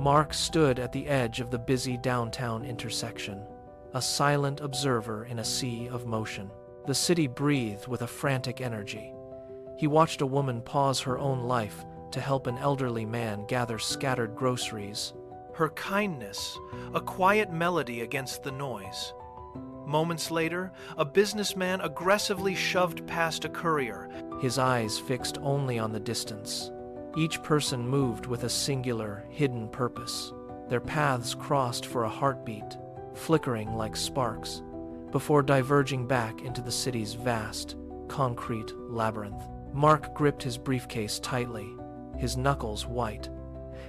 Mark stood at the edge of the busy downtown intersection, a silent observer in a sea of motion. The city breathed with a frantic energy. He watched a woman pause her own life to help an elderly man gather scattered groceries. Her kindness, a quiet melody against the noise. Moments later, a businessman aggressively shoved past a courier, his eyes fixed only on the distance. Each person moved with a singular, hidden purpose. Their paths crossed for a heartbeat, flickering like sparks, before diverging back into the city's vast, concrete labyrinth. Mark gripped his briefcase tightly, his knuckles white.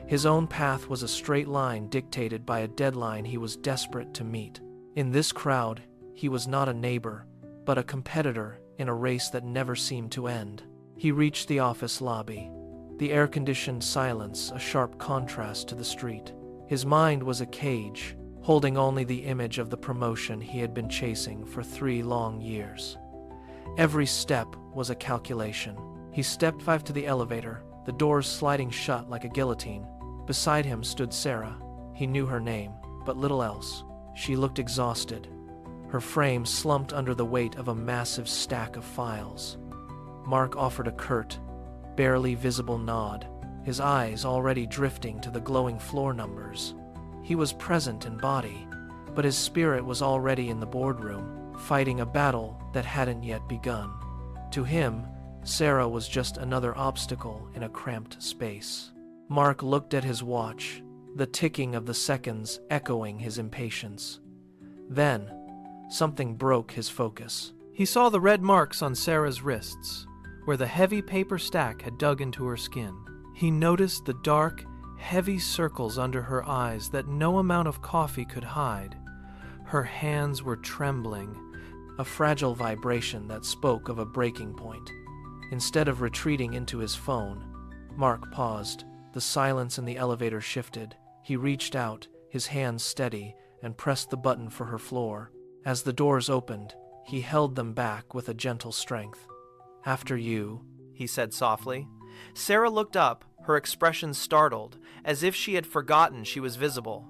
His own path was a straight line dictated by a deadline he was desperate to meet. In this crowd, he was not a neighbor, but a competitor in a race that never seemed to end. He reached the office lobby, the air-conditioned silence a sharp contrast to the street. His mind was a cage, holding only the image of the promotion he had been chasing for 3 long years. Every step was a calculation. He stepped 5 to the elevator, the doors sliding shut like a guillotine. Beside him stood Sarah. He knew her name, but little else. She looked exhausted, her frame slumped under the weight of a massive stack of files. Mark offered a curt, barely visible nod, his eyes already drifting to the glowing floor numbers. He was present in body, but his spirit was already in the boardroom, fighting a battle that hadn't yet begun. To him, Sarah was just another obstacle in a cramped space. Mark looked at his watch, the ticking of the seconds echoing his impatience. Then, something broke his focus. He saw the red marks on Sarah's wrists, where the heavy paper stack had dug into her skin. He noticed the dark, heavy circles under her eyes that no amount of coffee could hide. Her hands were trembling, a fragile vibration that spoke of a breaking point. Instead of retreating into his phone, Mark paused. The silence in the elevator shifted. He reached out, his hands steady, and pressed the button for her floor. As the doors opened, he held them back with a gentle strength. "After you," he said softly. Sarah looked up, her expression startled, as if she had forgotten she was visible.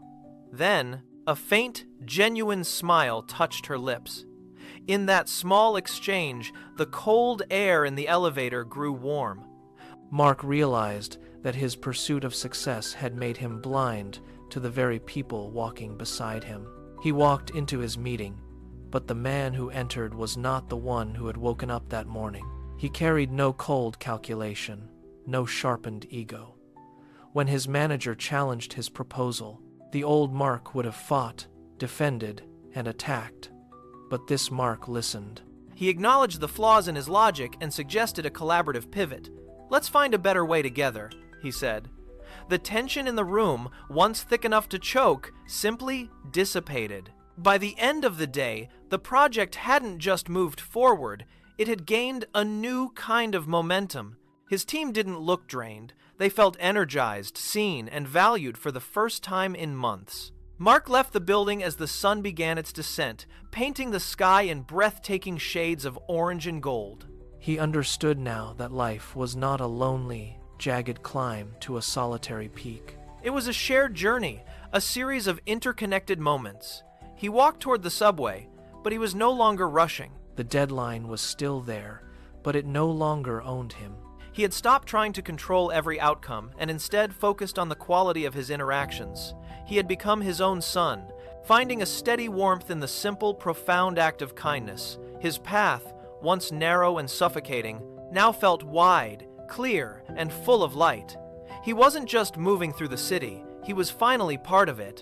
Then, a faint, genuine smile touched her lips. In that small exchange, the cold air in the elevator grew warm. Mark realized that his pursuit of success had made him blind to the very people walking beside him. He walked into his meeting, but the man who entered was not the one who had woken up that morning. He carried no cold calculation, no sharpened ego. When his manager challenged his proposal, the old Mark would have fought, defended, and attacked. But this Mark listened. He acknowledged the flaws in his logic and suggested a collaborative pivot. "Let's find a better way together," he said. The tension in the room, once thick enough to choke, simply dissipated. By the end of the day, the project hadn't just moved forward, it had gained a new kind of momentum. His team didn't look drained. They felt energized, seen, and valued for the first time in months. Mark left the building as the sun began its descent, painting the sky in breathtaking shades of orange and gold. He understood now that life was not a lonely, jagged climb to a solitary peak. It was a shared journey, a series of interconnected moments. He walked toward the subway, but he was no longer rushing. The deadline was still there, but it no longer owned him. He had stopped trying to control every outcome and instead focused on the quality of his interactions. He had become his own sun, finding a steady warmth in the simple, profound act of kindness. His path, once narrow and suffocating, now felt wide, clear, and full of light. He wasn't just moving through the city, he was finally part of it.